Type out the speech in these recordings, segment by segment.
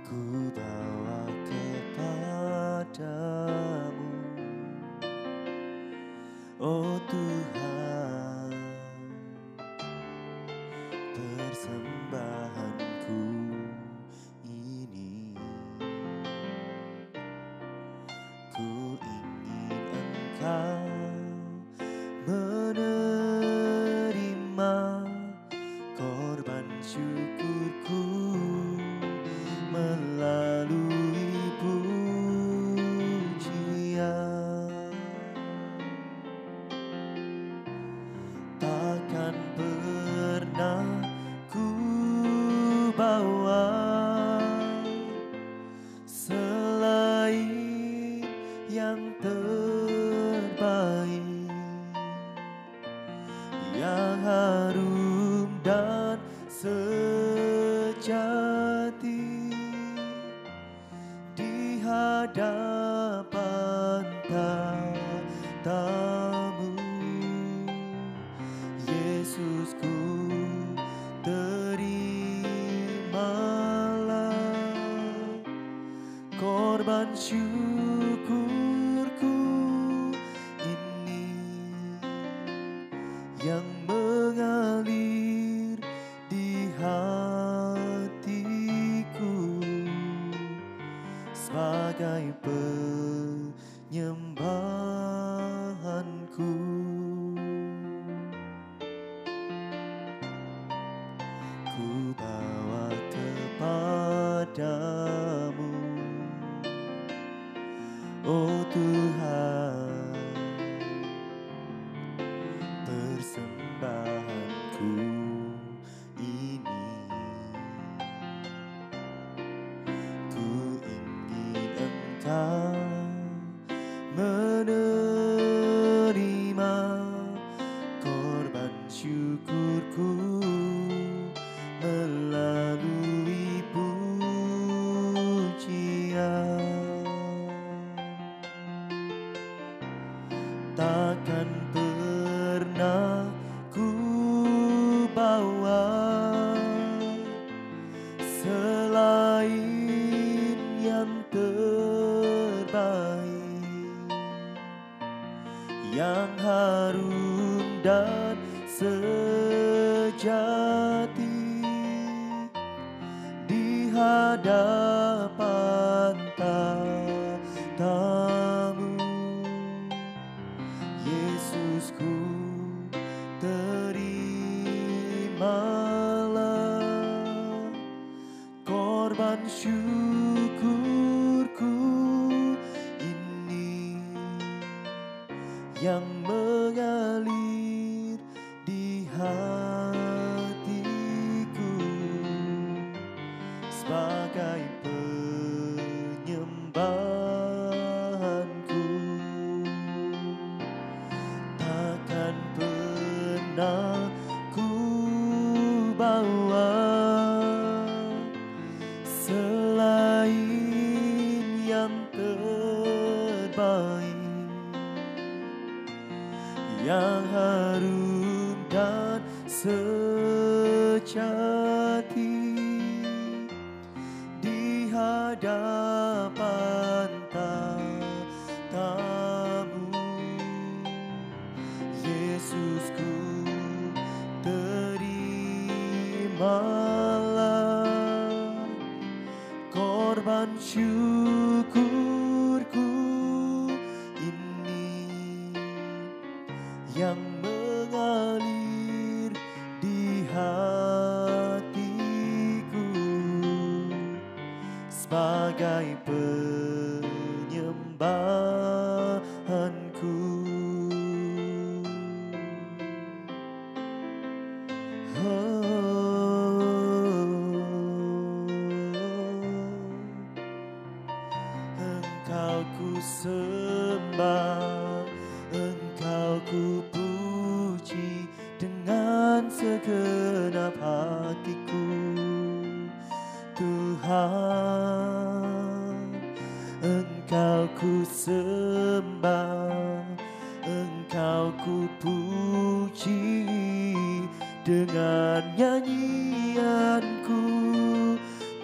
Ku bawa kepadamu, oh Tuhan, persembahanku ini. Ku ingin Engkau menerima korban syukurku melalui pujian. Takkan pernah ku bawa selain yang terbaik, yang harum dan sejati di hadapan tatamu. Yesusku, terimalah korban syukurku ini yang mengalir di hatiku sebagai penyembahanku. Ku bawa kepadamu, oh Tuhan, persembahanku ini. Ku ingin Engkau menerima korban syukurku melalui pujian. Takkan pernah ku bawa selain yang terbaik, yang harum dan sejati di hadapan tatamu. Yesusku, terimalah korban syukurku ini yang mengalir di hatiku sebagai penyembahanku. Takkan pernah ku bawa selain yang terbaik, yang harum dan sejati di hadapan tatamu. Yesusku, terimalah korban syukurku ini yang mengalir di hatiku sebagai penyembahanku. Engkau ku sembah, Engkau ku puji dengan segenap hatiku. Tuhan, Engkau ku sembah, Engkau ku puji dengan nyanyianku.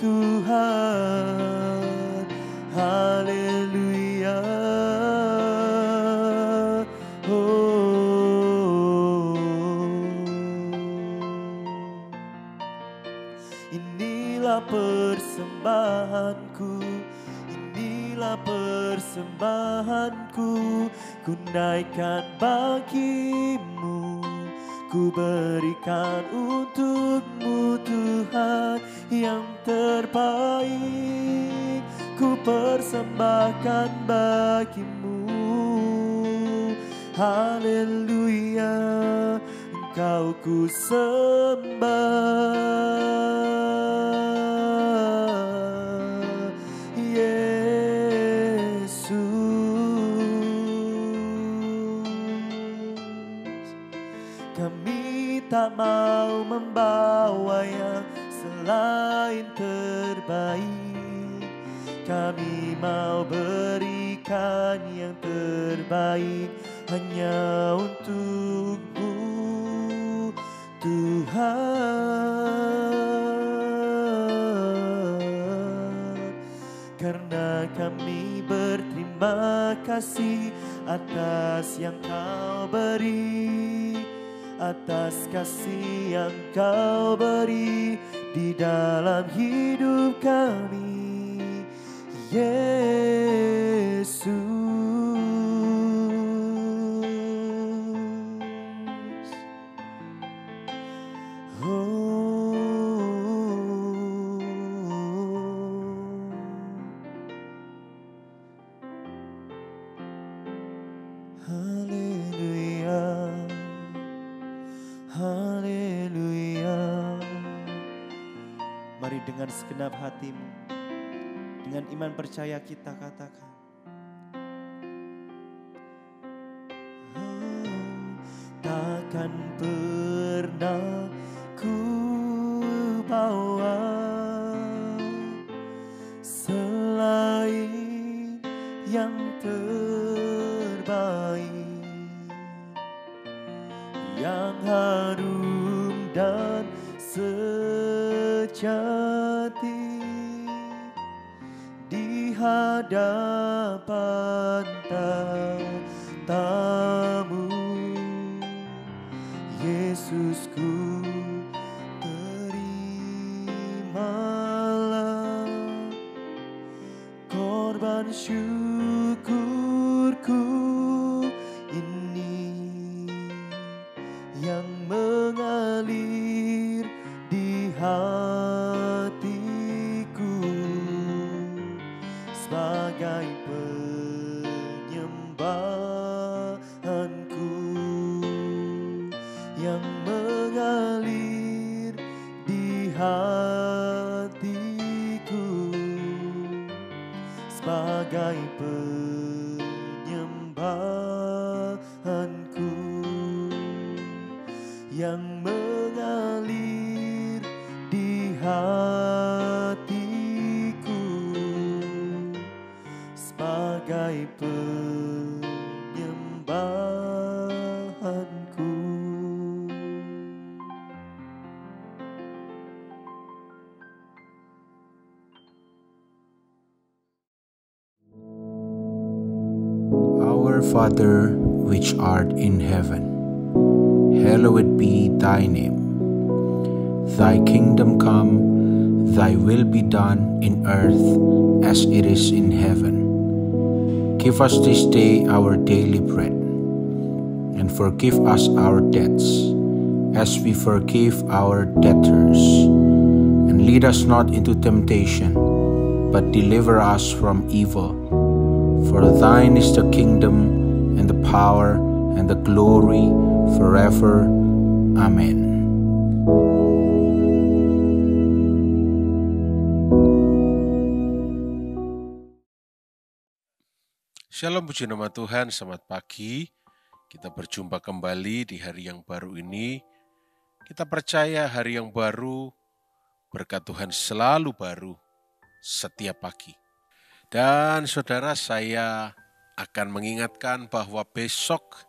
Tuhan. Haleluya. Inilah persembahanku, inilah persembahanku, ku naikkan bagimu, ku berikan untukmu Tuhan yang terbaik, ku persembahkan bagimu. Haleluya, Engkau ku sembah, Yesus. Kami tak mau membawa yang selain terbaik, kami mau berikan yang terbaik hanya untukmu Tuhan. Karena kami berterima kasih atas yang Kau beri, atas kasih yang Kau beri di dalam hidup kami, Yesus. Mari dengan segenap hatimu, dengan iman percaya kita katakan, takkan pernah ku bawa selain yang terbaik, yang harum dan sejati di hadapan tatamu, Yesusku. Terimalah korban syukurku ini yang mengalir di hatiku sebagai penyembahanku, yang mengalir di hatiku sebagai penyembahanku, yang mengalir di hatiku sebagai penyembahanku. Our Father, which art in heaven, hallowed be thy name. Thy kingdom come, thy will be done in earth as it is in heaven. Give us this day our daily bread, and forgive us our debts, as we forgive our debtors. And lead us not into temptation, but deliver us from evil. For thine is the kingdom, and the power, and the glory, forever. Amen. Shalom, puji nama Tuhan, selamat pagi. Kita berjumpa kembali di hari yang baru ini. Kita percaya hari yang baru, berkat Tuhan selalu baru setiap pagi. Dan saudara, saya akan mengingatkan bahwa besok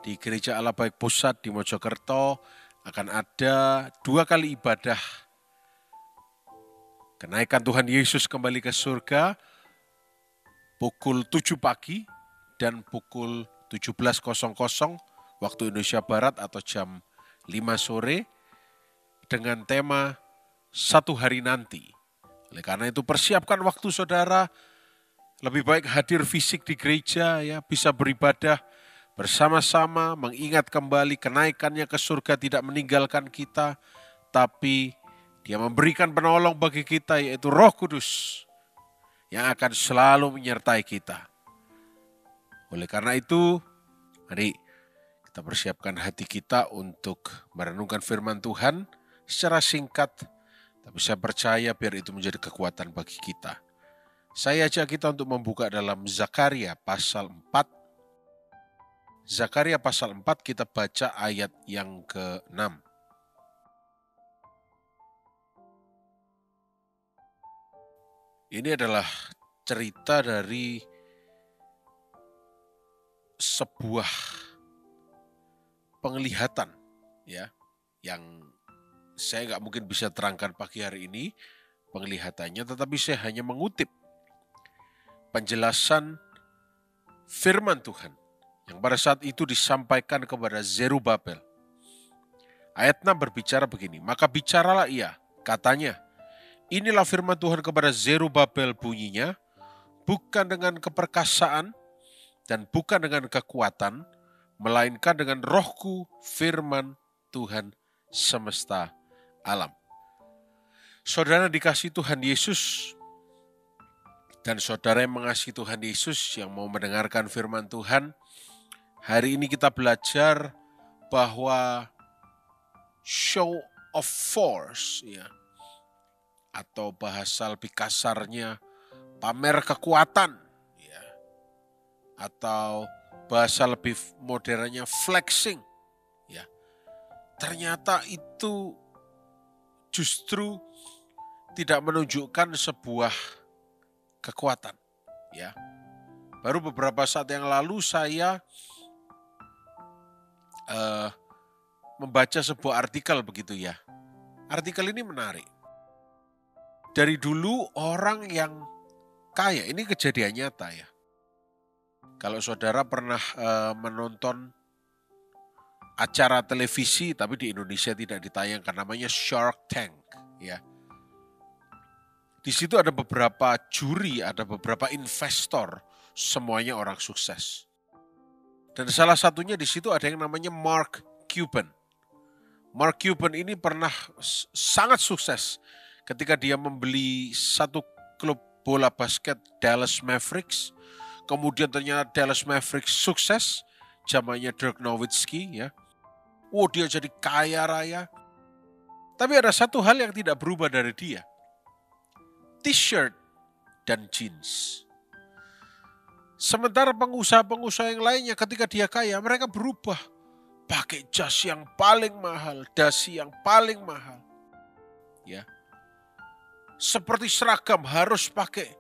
di Gereja Allah Baik Pusat di Mojokerto akan ada 2 kali ibadah Kenaikan Tuhan Yesus kembali ke surga pukul 7 pagi dan pukul 17.00 waktu Indonesia Barat atau jam 5 sore dengan tema satu hari nanti. Oleh karena itu persiapkan waktu saudara, lebih baik hadir fisik di gereja ya, bisa beribadah bersama-sama, mengingat kembali kenaikannya ke surga tidak meninggalkan kita, tapi Dia memberikan penolong bagi kita yaitu Roh Kudus yang akan selalu menyertai kita. Oleh karena itu, mari kita persiapkan hati kita untuk merenungkan firman Tuhan secara singkat, tapi saya percaya biar itu menjadi kekuatan bagi kita. Saya ajak kita untuk membuka dalam Zakaria pasal 4. Zakaria pasal 4 kita baca ayat yang ke-6. Ini adalah cerita dari sebuah penglihatan ya, yang saya nggak mungkin bisa terangkan pagi hari ini penglihatannya, tetapi saya hanya mengutip penjelasan firman Tuhan yang pada saat itu disampaikan kepada Zerubabel. Ayat 6 berbicara begini, maka bicaralah ia, katanya, inilah firman Tuhan kepada Zerubabel bunyinya, bukan dengan keperkasaan dan bukan dengan kekuatan, melainkan dengan rohku, firman Tuhan semesta alam. Saudara dikasihi Tuhan Yesus, dan saudara yang mengasihi Tuhan Yesus yang mau mendengarkan firman Tuhan, hari ini kita belajar bahwa show of force ya, atau bahasa lebih kasarnya pamer kekuatan ya, atau bahasa lebih modernnya flexing ya. Ternyata itu justru tidak menunjukkan sebuah kekuatan ya. Baru beberapa saat yang lalu saya membaca sebuah artikel begitu ya. Artikel ini menarik. Dari dulu orang yang kaya, ini kejadian nyata ya. Kalau saudara pernah menonton acara televisi, tapi di Indonesia tidak ditayangkan, namanya Shark Tank ya. Di situ ada beberapa juri, ada beberapa investor, semuanya orang sukses. Dan salah satunya di situ ada yang namanya Mark Cuban. Mark Cuban ini pernah sangat sukses ketika dia membeli satu klub bola basket Dallas Mavericks. Kemudian ternyata Dallas Mavericks sukses, zamannya Dirk Nowitzki ya. Dia jadi kaya raya. Tapi ada satu hal yang tidak berubah dari dia. T-shirt dan jeans. Sementara pengusaha-pengusaha yang lainnya ketika dia kaya, mereka berubah. Pakai jas yang paling mahal, dasi yang paling mahal. Ya. Seperti seragam harus pakai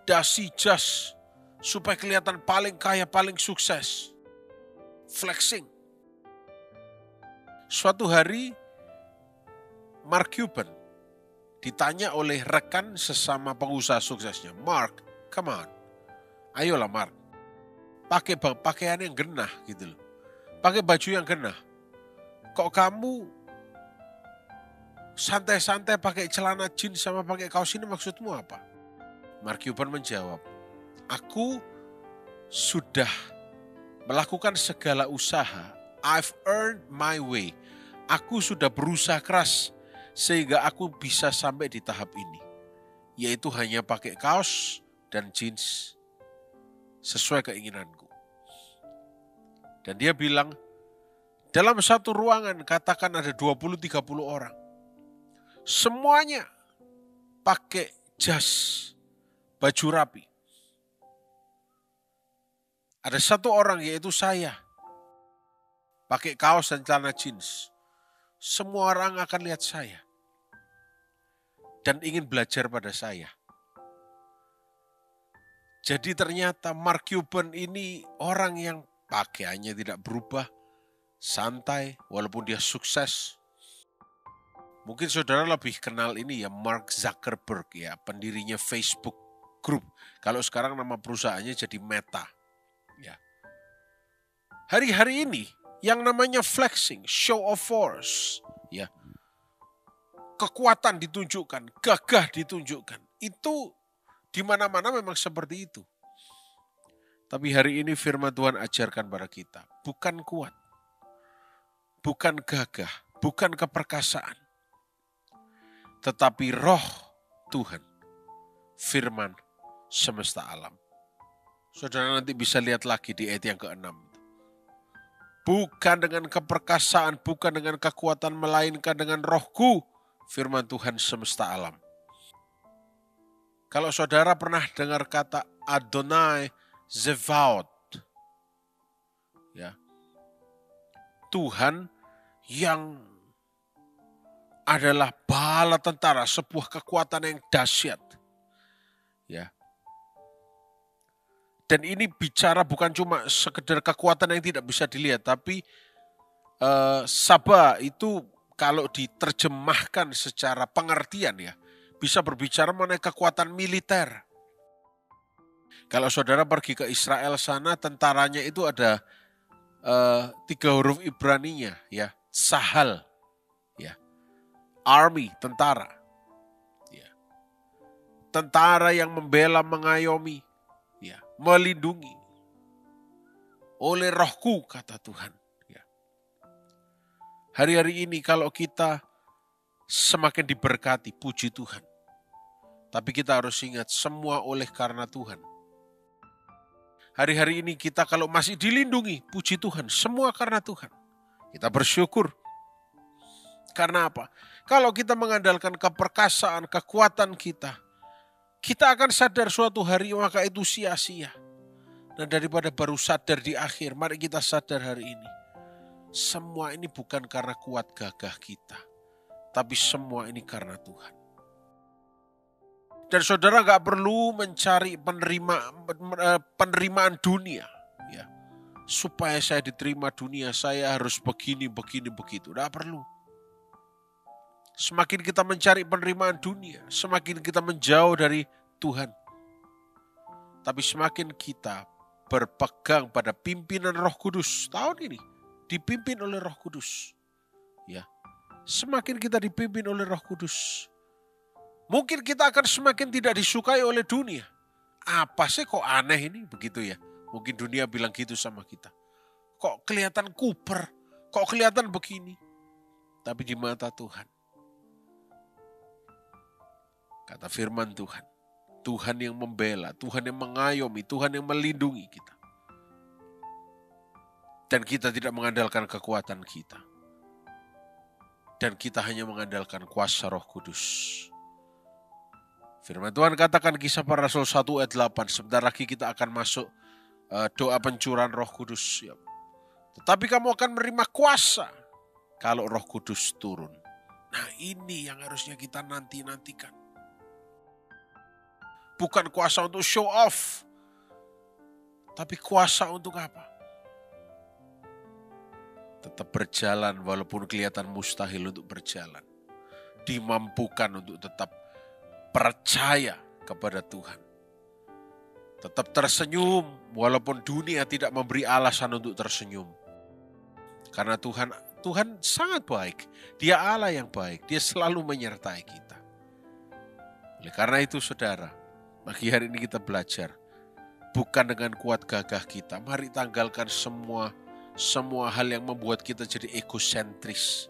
dasi jas supaya kelihatan paling kaya, paling sukses. Flexing. Suatu hari Mark Cuban ditanya oleh rekan sesama pengusaha suksesnya, Mark, come on, ayolah Mark, pakai pakaian yang genah gitu loh, pakai baju yang genah. Kok kamu santai-santai pakai celana jeans sama pakai kaos ini, maksudmu apa? Mark Cuban menjawab, aku sudah melakukan segala usaha. I've earned my way. Aku sudah berusaha keras sehingga aku bisa sampai di tahap ini. Yaitu hanya pakai kaos dan jeans sesuai keinginanku. Dan dia bilang, dalam satu ruangan katakan ada 20-30 orang. Semuanya pakai jas, baju rapi. Ada satu orang yaitu saya, pakai kaos dan celana jeans. Semua orang akan lihat saya dan ingin belajar pada saya. Jadi ternyata Mark Cuban ini orang yang pakaiannya tidak berubah, santai walaupun dia sukses. Mungkin saudara lebih kenal ini ya, Mark Zuckerberg ya, pendirinya Facebook Group. Kalau sekarang nama perusahaannya jadi Meta. Ya. Hari-hari ini yang namanya flexing, show of force, ya, kekuatan ditunjukkan, gagah ditunjukkan. Itu di mana-mana memang seperti itu. Tapi hari ini firman Tuhan ajarkan pada kita, bukan kuat, bukan gagah, bukan keperkasaan, tetapi roh Tuhan, firman semesta alam. Saudara nanti bisa lihat lagi di ayat yang ke-6. Bukan dengan keperkasaan, bukan dengan kekuatan, melainkan dengan rohku, firman Tuhan semesta alam. Kalau saudara pernah dengar kata Adonai Zevaot, ya, Tuhan yang adalah bala tentara, sebuah kekuatan yang dahsyat. Ya. Dan ini bicara bukan cuma sekedar kekuatan yang tidak bisa dilihat, tapi Saba itu kalau diterjemahkan secara pengertian ya, bisa berbicara mengenai kekuatan militer. Kalau saudara pergi ke Israel sana, tentaranya itu ada 3 huruf Ibraninya ya, Sahal, ya, army, tentara, ya, tentara yang membela, mengayomi, ya, melindungi oleh rohku, kata Tuhan. Ya. Hari-hari ini kalau kita semakin diberkati, puji Tuhan. Tapi kita harus ingat semua oleh karena Tuhan. Hari-hari ini kita kalau masih dilindungi, puji Tuhan, semua karena Tuhan. Kita bersyukur. Karena apa? Kalau kita mengandalkan keperkasaan, kekuatan kita akan sadar suatu hari maka itu sia-sia. Dan daripada baru sadar di akhir, mari kita sadar hari ini. Semua ini bukan karena kuat gagah kita, tapi semua ini karena Tuhan. Dan saudara gak perlu mencari penerimaan dunia. Ya. Supaya saya diterima dunia, saya harus begini, begitu. Gak perlu. Semakin kita mencari penerimaan dunia, semakin kita menjauh dari Tuhan. Tapi semakin kita berpegang pada pimpinan Roh Kudus. Tahun ini dipimpin oleh Roh Kudus. Ya. Semakin kita dipimpin oleh Roh Kudus, mungkin kita akan semakin tidak disukai oleh dunia. Apa sih kok aneh ini? Begitu ya. Mungkin dunia bilang gitu sama kita. Kok kelihatan kuper? Kok kelihatan begini? Tapi di mata Tuhan, kata firman Tuhan, Tuhan yang membela, Tuhan yang mengayomi, Tuhan yang melindungi kita. Dan kita tidak mengandalkan kekuatan kita. Dan kita hanya mengandalkan kuasa Roh Kudus. Firman Tuhan katakan Kisah Para Rasul 1 ayat 8. Sebentar lagi kita akan masuk doa pencurahan Roh Kudus. Tetapi kamu akan menerima kuasa kalau Roh Kudus turun. Nah ini yang harusnya kita nantikan. Bukan kuasa untuk show off. Tapi kuasa untuk apa? Tetap berjalan walaupun kelihatan mustahil untuk berjalan. Dimampukan untuk tetap percaya kepada Tuhan. Tetap tersenyum walaupun dunia tidak memberi alasan untuk tersenyum. Karena Tuhan sangat baik. Dia Allah yang baik. Dia selalu menyertai kita. Oleh karena itu saudara, pagi hari ini kita belajar. Bukan dengan kuat gagah kita. Mari tanggalkan semua hal yang membuat kita jadi egosentris.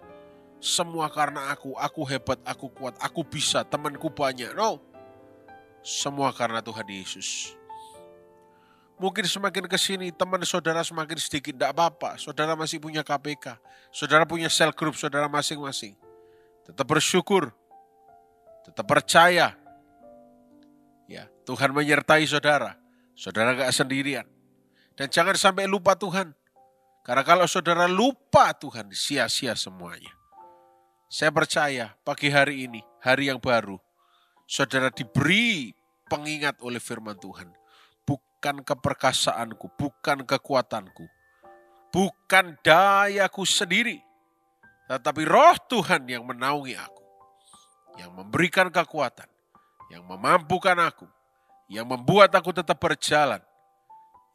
Semua karena aku hebat, aku kuat, aku bisa, temanku banyak. No. Semua karena Tuhan Yesus. Mungkin semakin ke sini teman saudara semakin sedikit, tidak apa-apa. Saudara masih punya KPK, saudara punya cell group saudara masing-masing. Tetap bersyukur, tetap percaya. Ya, Tuhan menyertai saudara. Saudara gak sendirian. Dan jangan sampai lupa Tuhan. Karena kalau saudara lupa Tuhan, sia-sia semuanya. Saya percaya pagi hari ini, hari yang baru, saudara diberi pengingat oleh firman Tuhan. Bukan keperkasaanku, bukan kekuatanku, bukan dayaku sendiri, tetapi roh Tuhan yang menaungi aku. yang memberikan kekuatan, yang memampukan aku, yang membuat aku tetap berjalan,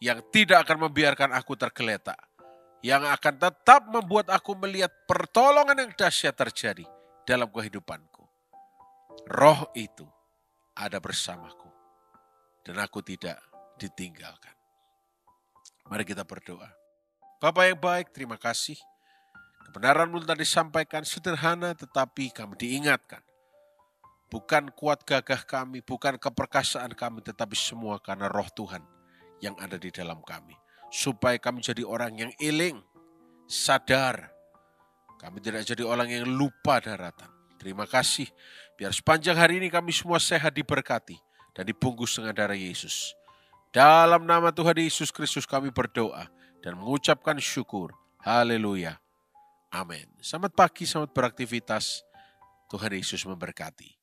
yang tidak akan membiarkan aku tergeletak, yang akan tetap membuat aku melihat pertolongan yang dahsyat terjadi dalam kehidupanku. Roh itu ada bersamaku dan aku tidak ditinggalkan. Mari kita berdoa. Bapa yang baik, terima kasih. Kebenaran-Mu tadi disampaikan sederhana tetapi kami diingatkan. Bukan kuat gagah kami, bukan keperkasaan kami, tetapi semua karena Roh Tuhan yang ada di dalam kami. Supaya kami jadi orang yang eling, sadar. Kami tidak jadi orang yang lupa daratan. Terima kasih. Biar sepanjang hari ini kami semua sehat, diberkati dan dibungkus dengan darah Yesus. Dalam nama Tuhan Yesus Kristus kami berdoa dan mengucapkan syukur. Haleluya. Amin. Selamat pagi, selamat beraktivitas. Tuhan Yesus memberkati.